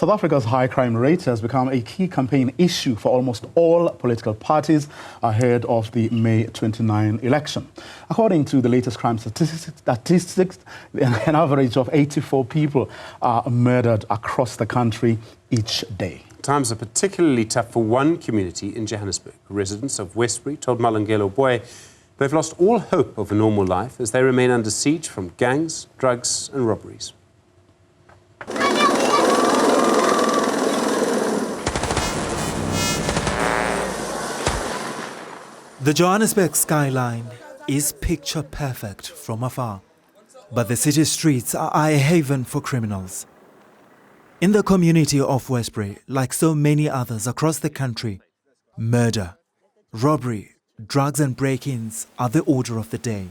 South Africa's high crime rate has become a key campaign issue for almost all political parties ahead of the May 29 election. According to the latest crime statistics, an average of 84 people are murdered across the country each day. Times are particularly tough for one community in Johannesburg. Residents of Westbury told Malungelo Booi they've lost all hope of a normal life as they remain under siege from gangs, drugs and robberies. The Johannesburg skyline is picture perfect from afar, but the city streets are a haven for criminals. In the community of Westbury, like so many others across the country, murder, robbery, drugs and break-ins are the order of the day.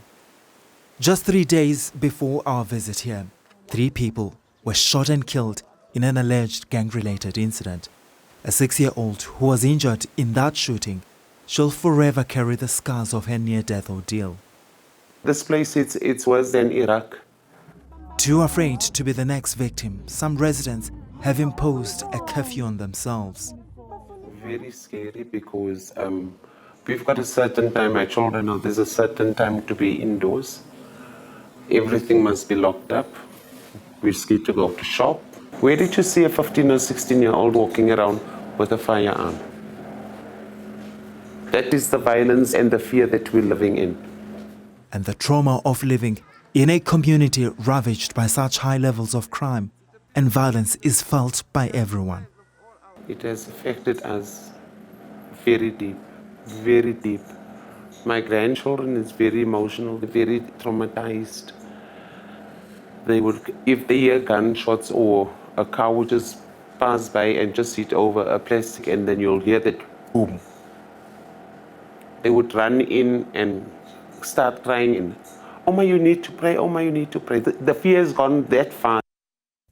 Just 3 days before our visit here, 3 people were shot and killed in an alleged gang-related incident. A 6-year-old who was injured in that shooting shall forever carry the scars of her near-death ordeal. This place, it's worse than Iraq. Too afraid to be the next victim, some residents have imposed a curfew on themselves. Very scary because we've got a certain time, my children know there's a certain time to be indoors. Everything must be locked up. We're scared to go to shop. Where did you see a 15 or 16-year-old walking around with a firearm? That is the violence and the fear that we're living in. And the trauma of living in a community ravaged by such high levels of crime and violence is felt by everyone. It has affected us very deep, very deep. My grandchildren is very emotional, very traumatized. They would, if they hear gunshots or a car would just pass by and just hit over a plastic and then you'll hear that boom. They would run in and start crying in. Oh my, you need to pray, oh my, you need to pray. The fear has gone that far.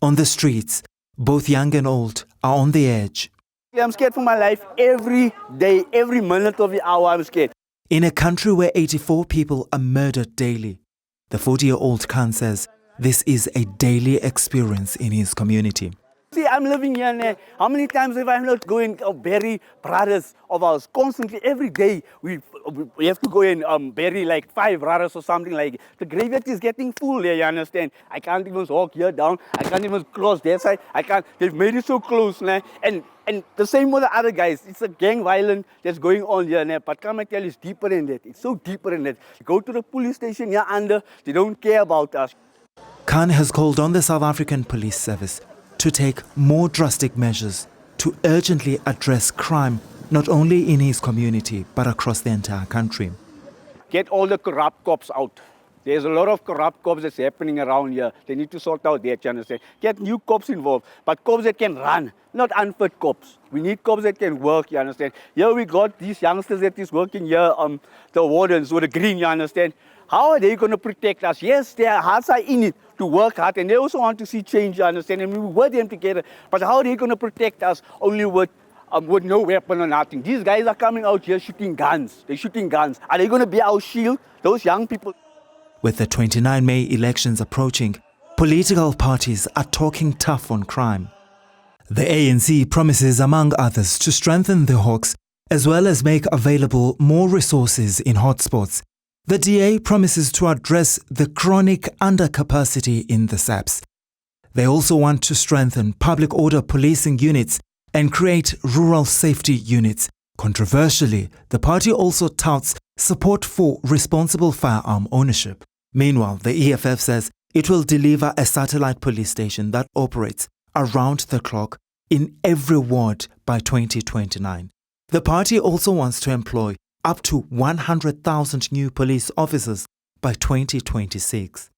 On the streets, both young and old are on the edge. I'm scared for my life every day, every minute of the hour I'm scared. In a country where 84 people are murdered daily, the 40-year-old Khan says this is a daily experience in his community. See, I'm living here now. How many times have I not going to bury brothers of ours? Constantly, every day, we have to go and bury like 5 brothers or something like that. The graveyard is getting full there, you understand? I can't even walk here down. I can't even cross that side. I can't. They've made it so close now. And the same with the other guys. It's a gang violence that's going on here now. But come and tell you, it's deeper than that. It's so deeper than that. Go to the police station here under. They don't care about us. Khan has called on the South African Police Service to take more drastic measures to urgently address crime not only in his community but across the entire country. Get all the corrupt cops out. There's a lot of corrupt cops that's happening around here. They need to sort out that, you understand? Get new cops involved, but cops that can run, not unfit cops. We need cops that can work, you understand? Here we got these youngsters that is working here, the wardens with the green, you understand? How are they going to protect us? Yes, their hearts are in it to work hard, and they also want to see change, you understand? And we work them together. But how are they going to protect us only with no weapon or nothing? These guys are coming out here shooting guns. They're shooting guns. Are they going to be our shield? Those young people. With the 29 May elections approaching, political parties are talking tough on crime. The ANC promises, among others, to strengthen the Hawks as well as make available more resources in hotspots. The DA promises to address the chronic undercapacity in the SAPS. They also want to strengthen public order policing units and create rural safety units. Controversially, the party also touts support for responsible firearm ownership. Meanwhile, the EFF says it will deliver a satellite police station that operates around the clock in every ward by 2029. The party also wants to employ up to 100,000 new police officers by 2026.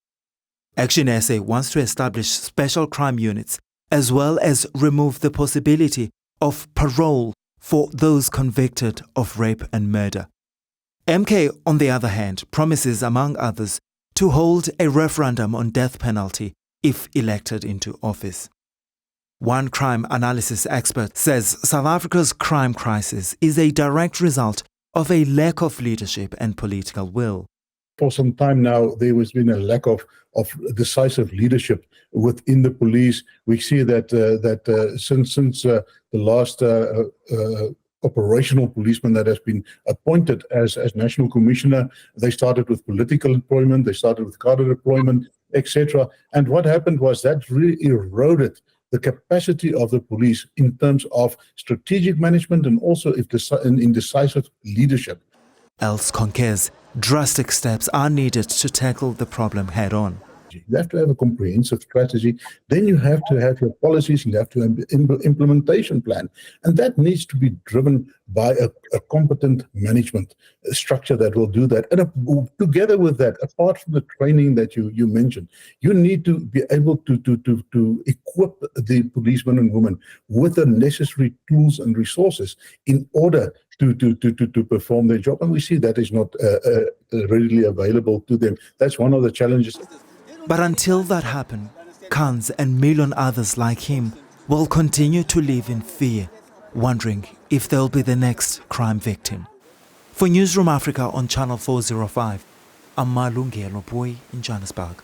Action SA wants to establish special crime units as well as remove the possibility of parole for those convicted of rape and murder. MK, on the other hand, promises, among others, to hold a referendum on death penalty if elected into office. One crime analysis expert says South Africa's crime crisis is a direct result of a lack of leadership and political will. For some time now, there has been a lack of decisive leadership within the police. We see that since the last operational policeman that has been appointed as national commissioner, they started with political employment, they started with cadre deployment, etc. And what happened was that really eroded the capacity of the police in terms of strategic management and also in decisive leadership. Els concurs drastic steps are needed to tackle the problem head on. You have to have a comprehensive strategy. Then you have to have your policies, you have to have an implementation plan. And that needs to be driven by a competent management structure that will do that. And together with that, apart from the training that you mentioned, you need to be able to equip the policemen and women with the necessary tools and resources in order to perform their job. And we see that is not readily available to them. That's one of the challenges. But until that happens, Kans and million others like him will continue to live in fear, wondering if they'll be the next crime victim. For Newzroom Afrika on Channel 405, I'm Malungelo Booi in Johannesburg.